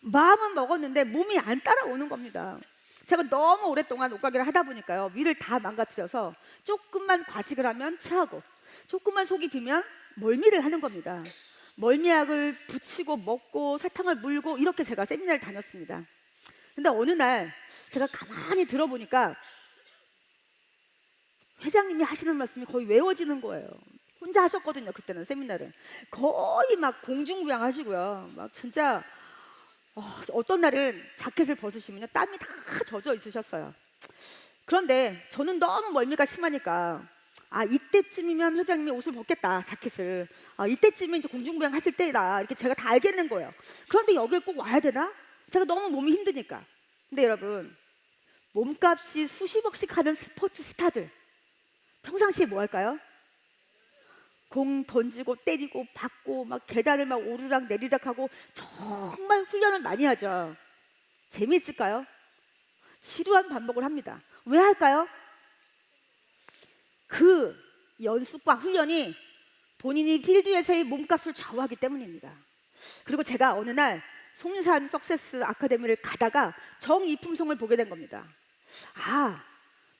마음은 먹었는데 몸이 안 따라오는 겁니다. 제가 너무 오랫동안 옷가게를 하다 보니까요, 위를 다 망가뜨려서 조금만 과식을 하면 체하고 조금만 속이 비면 멀미를 하는 겁니다. 멀미약을 붙이고 먹고 사탕을 물고 이렇게 제가 세미나를 다녔습니다. 근데 어느 날 제가 가만히 들어보니까 회장님이 하시는 말씀이 거의 외워지는 거예요. 혼자 하셨거든요. 그때는 세미나를 거의 막 공중부양 하시고요. 막 진짜 어떤 날은 자켓을 벗으시면 땀이 다 젖어 있으셨어요. 그런데 저는 너무 멀미가 심하니까 이때쯤이면 회장님이 옷을 벗겠다, 자켓을. 이때쯤이면 이제 공중부양 하실 때다, 이렇게 제가 다 알겠는 거예요. 그런데 여길 꼭 와야 되나? 제가 너무 몸이 힘드니까. 근데 여러분, 몸값이 수십억씩 하는 스포츠 스타들 평상시에 뭐 할까요? 공 던지고 때리고 받고 막 계단을 막 오르락 내리락 하고 정말 훈련을 많이 하죠. 재미있을까요? 지루한 반복을 합니다. 왜 할까요? 그 연습과 훈련이 본인이 필드에서의 몸값을 좌우하기 때문입니다. 그리고 제가 어느 날 송산 석세스 아카데미를 가다가 정이품송을 보게 된 겁니다.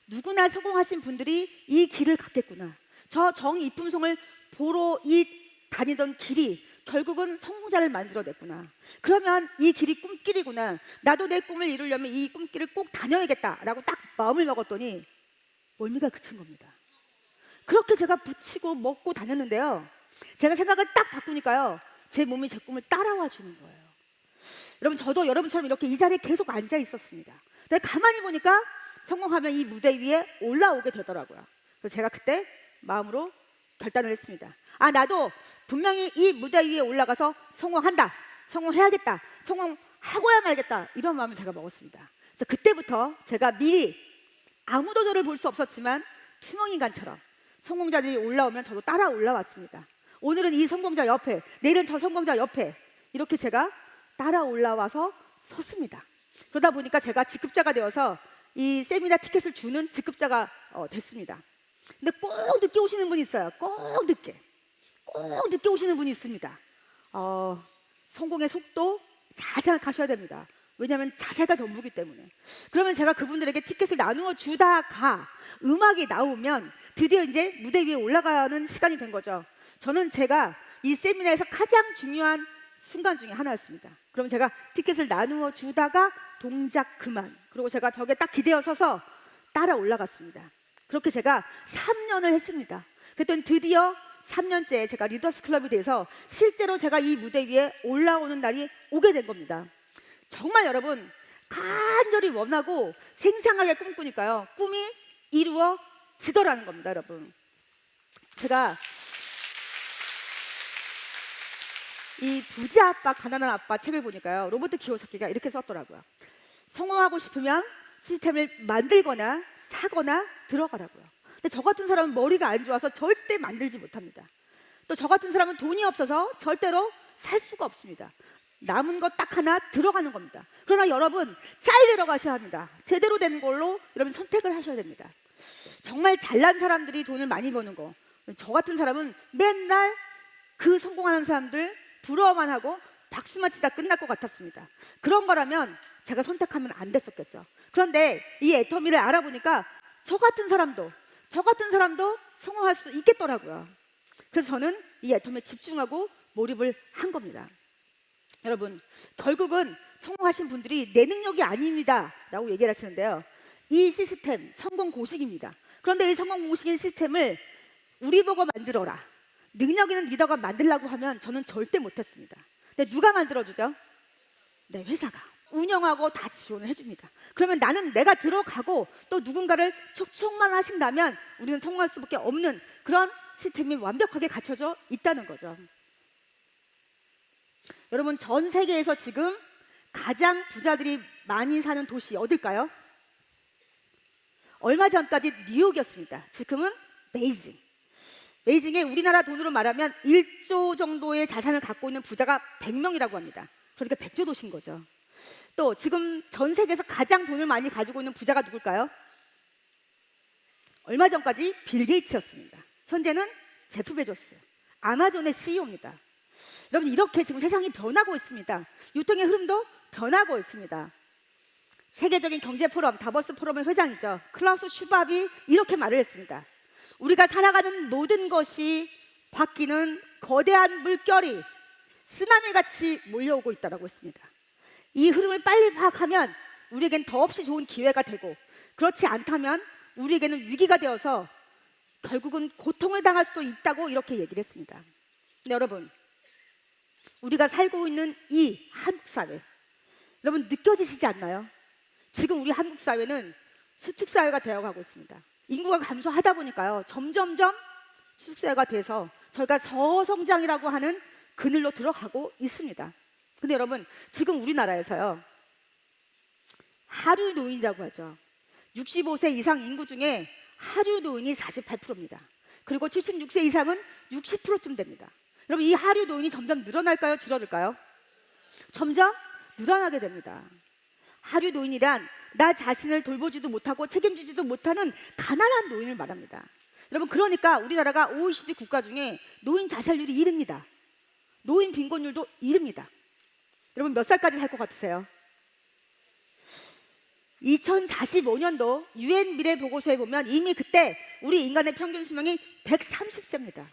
누구나 성공하신 분들이 이 길을 갔겠구나. 저 정이품송을 보러 다니던 길이 결국은 성공자를 만들어냈구나. 그러면 이 길이 꿈길이구나. 나도 내 꿈을 이루려면 이 꿈길을 꼭 다녀야겠다라고 딱 마음을 먹었더니 멀미가 그친 겁니다. 그렇게 제가 붙이고 먹고 다녔는데요, 제가 생각을 딱 바꾸니까요, 제 몸이 제 꿈을 따라와 주는 거예요. 여러분, 저도 여러분처럼 이렇게 이 자리에 계속 앉아 있었습니다. 근데 가만히 보니까 성공하면 이 무대 위에 올라오게 되더라고요. 그래서 제가 그때 마음으로 결단을 했습니다. 나도 분명히 이 무대 위에 올라가서 성공한다, 성공해야겠다, 성공하고야 말겠다, 이런 마음을 제가 먹었습니다. 그래서 그때부터 제가 미리 아무도 저를 볼 수 없었지만 투명인간처럼 성공자들이 올라오면 저도 따라 올라왔습니다. 오늘은 이 성공자 옆에, 내일은 저 성공자 옆에, 이렇게 제가 따라 올라와서 섰습니다. 그러다 보니까 제가 직급자가 되어서 이 세미나 티켓을 주는 직급자가 됐습니다. 근데 꼭 늦게 오시는 분이 있어요. 꼭 늦게 오시는 분이 있습니다. 성공의 속도 잘 생각하셔야 됩니다. 왜냐하면 자세가 전부기 때문에. 그러면 제가 그분들에게 티켓을 나누어 주다가 음악이 나오면 드디어 이제 무대 위에 올라가는 시간이 된 거죠. 저는 제가 이 세미나에서 가장 중요한 순간 중에 하나였습니다. 그럼 제가 티켓을 나누어 주다가 동작 그만. 그리고 제가 벽에 딱 기대어 서서 따라 올라갔습니다. 그렇게 제가 3년을 했습니다. 그랬더니 드디어 3년째 제가 리더스 클럽이 돼서 실제로 제가 이 무대 위에 올라오는 날이 오게 된 겁니다. 정말 여러분 간절히 원하고 생생하게 꿈꾸니까요. 꿈이 이루어지더라는 겁니다, 여러분. 제가 이 부자 아빠, 가난한 아빠 책을 보니까요. 로버트 키오사키가 이렇게 썼더라고요. 성공하고 싶으면 시스템을 만들거나 사거나 들어가라고요. 근데 저 같은 사람은 머리가 안 좋아서 절대 만들지 못합니다. 또 저 같은 사람은 돈이 없어서 절대로 살 수가 없습니다. 남은 것 딱 하나 들어가는 겁니다. 그러나 여러분 잘 들어가셔야 합니다. 제대로 된 걸로 여러분 선택을 하셔야 됩니다. 정말 잘난 사람들이 돈을 많이 버는 거, 저 같은 사람은 맨날 그 성공하는 사람들 부러워만 하고 박수만 치다 끝날 것 같았습니다. 그런 거라면 제가 선택하면 안 됐었겠죠. 그런데 이 애터미를 알아보니까 저 같은 사람도 성공할 수 있겠더라고요. 그래서 저는 이 애터미에 집중하고 몰입을 한 겁니다. 여러분, 결국은 성공하신 분들이 내 능력이 아닙니다 라고 얘기를 하시는데요. 이 시스템, 성공 공식입니다. 그런데 이 성공 공식인 시스템을 우리 보고 만들어라, 능력 있는 리더가 만들라고 하면 저는 절대 못했습니다. 근데 누가 만들어주죠? 네, 회사가 운영하고 다 지원을 해줍니다. 그러면 나는 내가 들어가고 또 누군가를 촉촉만 하신다면 우리는 성공할 수밖에 없는 그런 시스템이 완벽하게 갖춰져 있다는 거죠. 여러분, 전 세계에서 지금 가장 부자들이 많이 사는 도시 어딜까요? 얼마 전까지 뉴욕이었습니다. 지금은 베이징. 베이징에 우리나라 돈으로 말하면 1조 정도의 자산을 갖고 있는 부자가 100명이라고 합니다. 그러니까 100조 도시인 거죠. 또 지금 전 세계에서 가장 돈을 많이 가지고 있는 부자가 누굴까요? 얼마 전까지 빌 게이츠였습니다. 현재는 제프 베조스, 아마존의 CEO입니다. 여러분, 이렇게 지금 세상이 변하고 있습니다. 유통의 흐름도 변하고 있습니다. 세계적인 경제 포럼, 다보스 포럼의 회장이죠. 클라우스 슈밥이 이렇게 말을 했습니다. 우리가 살아가는 모든 것이 바뀌는 거대한 물결이 쓰나미같이 몰려오고 있다고 했습니다. 이 흐름을 빨리 파악하면 우리에겐 더없이 좋은 기회가 되고, 그렇지 않다면 우리에게는 위기가 되어서 결국은 고통을 당할 수도 있다고 이렇게 얘기를 했습니다. 근데 여러분, 우리가 살고 있는 이 한국 사회, 여러분 느껴지시지 않나요? 지금 우리 한국 사회는 수축 사회가 되어가고 있습니다. 인구가 감소하다 보니까요, 점점점 수축 사회가 돼서 저희가 저성장이라고 하는 그늘로 들어가고 있습니다. 근데 여러분, 지금 우리나라에서요, 하류 노인이라고 하죠. 65세 이상 인구 중에 하류 노인이 48%입니다. 그리고 76세 이상은 60%쯤 됩니다. 여러분, 이 하류 노인이 점점 늘어날까요? 줄어들까요? 점점 늘어나게 됩니다. 하류 노인이란 나 자신을 돌보지도 못하고 책임지지도 못하는 가난한 노인을 말합니다. 여러분, 그러니까 우리나라가 OECD 국가 중에 노인 자살률이 1위입니다. 노인 빈곤율도 1위입니다. 여러분, 몇 살까지 살 것 같으세요? 2045년도 UN 미래 보고서에 보면 이미 그때 우리 인간의 평균 수명이 130세입니다.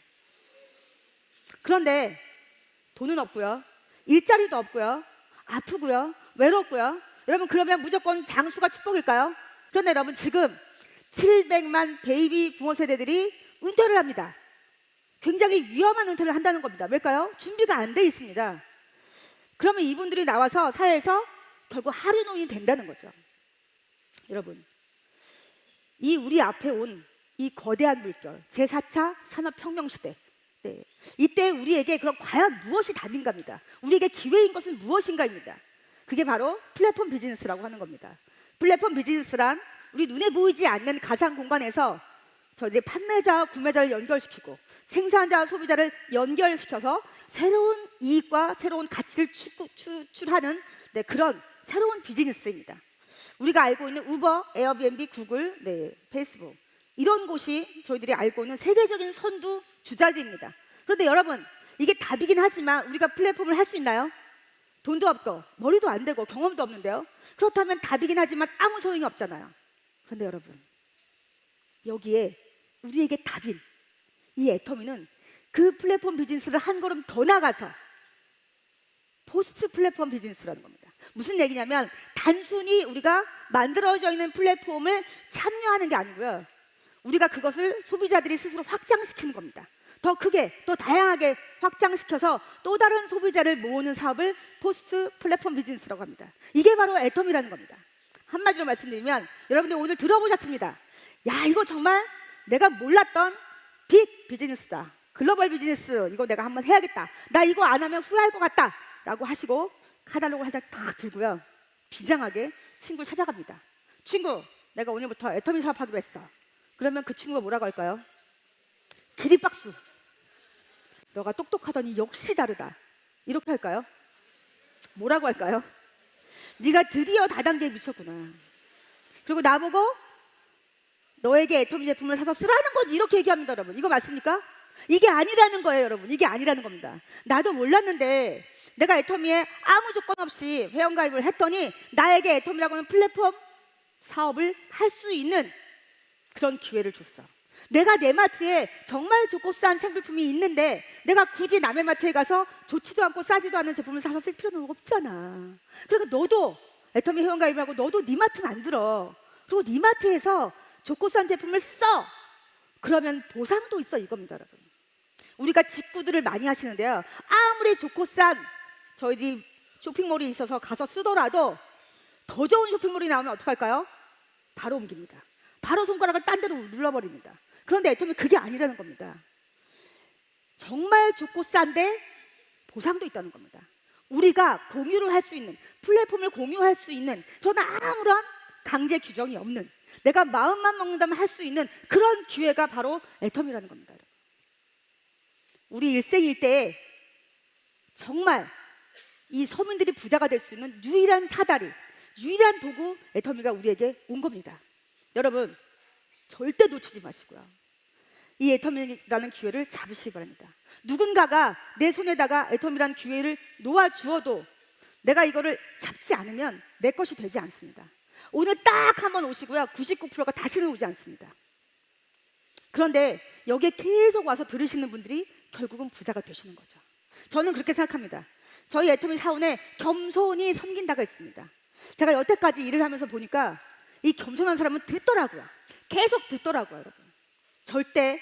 그런데 돈은 없고요, 일자리도 없고요, 아프고요, 외롭고요. 여러분, 그러면 무조건 장수가 축복일까요? 그런데 여러분, 지금 700만 베이비 부모 세대들이 은퇴를 합니다. 굉장히 위험한 은퇴를 한다는 겁니다. 왜일까요? 준비가 안 돼 있습니다. 그러면 이분들이 나와서 사회에서 결국 하류노인이 된다는 거죠. 여러분, 이 우리 앞에 온 이 거대한 물결, 제4차 산업혁명 시대, 네, 이때 우리에게 그럼 과연 무엇이 답인가입니다. 우리에게 기회인 것은 무엇인가입니다. 그게 바로 플랫폼 비즈니스라고 하는 겁니다. 플랫폼 비즈니스란 우리 눈에 보이지 않는 가상 공간에서 저희들이 판매자와 구매자를 연결시키고 생산자와 소비자를 연결시켜서 새로운 이익과 새로운 가치를 추출하는, 네, 그런 새로운 비즈니스입니다. 우리가 알고 있는 우버, 에어비앤비, 구글, 페이스북 이런 곳이 저희들이 알고 있는 세계적인 선두 주자들입니다. 그런데 여러분, 이게 답이긴 하지만 우리가 플랫폼을 할 수 있나요? 돈도 없고 머리도 안 되고 경험도 없는데요. 그렇다면 답이긴 하지만 아무 소용이 없잖아요. 그런데 여러분, 여기에 우리에게 답인 이 애터미는 그 플랫폼 비즈니스를 한 걸음 더 나가서 포스트 플랫폼 비즈니스라는 겁니다. 무슨 얘기냐면 단순히 우리가 만들어져 있는 플랫폼을 참여하는 게 아니고요, 우리가 그것을 소비자들이 스스로 확장시키는 겁니다. 더 크게, 더 다양하게 확장시켜서 또 다른 소비자를 모으는 사업을 포스트 플랫폼 비즈니스라고 합니다. 이게 바로 애터미라는 겁니다. 한마디로 말씀드리면 여러분들 오늘 들어보셨습니다. 야, 이거 정말 내가 몰랐던 빅 비즈니스다. 글로벌 비즈니스, 이거 내가 한번 해야겠다. 나 이거 안 하면 후회할 것 같다 라고 하시고 카탈로그를 살짝 탁 들고요, 비장하게 친구를 찾아갑니다. 친구, 내가 오늘부터 애터미 사업하기로 했어. 그러면 그 친구가 뭐라고 할까요? 기립박수. 너가 똑똑하더니 역시 다르다. 이렇게 할까요? 뭐라고 할까요? 네가 드디어 다단계에 미쳤구나. 그리고 나보고 너에게 애터미 제품을 사서 쓰라는 거지, 이렇게 얘기합니다. 여러분, 이거 맞습니까? 이게 아니라는 거예요. 여러분, 이게 아니라는 겁니다. 나도 몰랐는데 내가 애터미에 아무 조건 없이 회원가입을 했더니 나에게 애터미라고 하는 플랫폼 사업을 할 수 있는 그런 기회를 줬어. 내가 내 마트에 정말 좋고 싼 생필품이 있는데 내가 굳이 남의 마트에 가서 좋지도 않고 싸지도 않은 제품을 사서 쓸 필요는 없잖아. 그러니까 너도 애터미 회원가입을 하고 너도 네 마트 만들어. 그리고 네 마트에서 좋고 싼 제품을 써. 그러면 보상도 있어, 이겁니다. 여러분, 우리가 직구들을 많이 하시는데요, 아무리 좋고 싼 저희들이 쇼핑몰이 있어서 가서 쓰더라도 더 좋은 쇼핑몰이 나오면 어떡할까요? 바로 옮깁니다. 바로 손가락을 딴 데로 눌러버립니다. 그런데 애터미 그게 아니라는 겁니다. 정말 좋고 싼데 보상도 있다는 겁니다. 우리가 공유를 할 수 있는, 플랫폼을 공유할 수 있는 그런 아무런 강제 규정이 없는, 내가 마음만 먹는다면 할 수 있는 그런 기회가 바로 애터미라는 겁니다. 우리 일생일대에 정말 이 서민들이 부자가 될 수 있는 유일한 사다리, 유일한 도구 애터미가 우리에게 온 겁니다. 여러분, 절대 놓치지 마시고요, 이 애터미라는 기회를 잡으시기 바랍니다. 누군가가 내 손에다가 애터미라는 기회를 놓아주어도 내가 이거를 잡지 않으면 내 것이 되지 않습니다. 오늘 딱 한번 오시고요, 99%가 다시는 오지 않습니다. 그런데 여기에 계속 와서 들으시는 분들이 결국은 부자가 되시는 거죠. 저는 그렇게 생각합니다. 저희 애터미 사원에 겸손히 섬긴다가 있습니다. 제가 여태까지 일을 하면서 보니까 이 겸손한 사람은 듣더라고요. 계속 듣더라고요. 여러분, 절대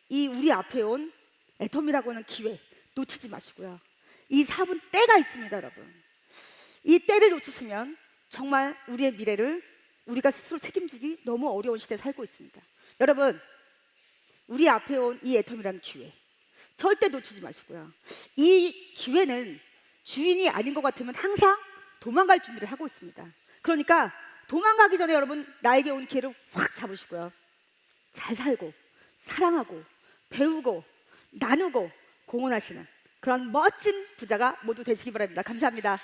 이 우리 앞에 온 애터미라고 하는 기회 놓치지 마시고요. 이 사업은 때가 있습니다. 여러분, 이 때를 놓치시면 정말 우리의 미래를 우리가 스스로 책임지기 너무 어려운 시대에 살고 있습니다. 여러분, 우리 앞에 온 이 애터미라는 기회 절대 놓치지 마시고요. 이 기회는 주인이 아닌 것 같으면 항상 도망갈 준비를 하고 있습니다. 그러니까 도망가기 전에 여러분, 나에게 온 기회를 확 잡으시고요, 잘 살고 사랑하고 배우고 나누고 공헌하시는 그런 멋진 부자가 모두 되시기 바랍니다. 감사합니다.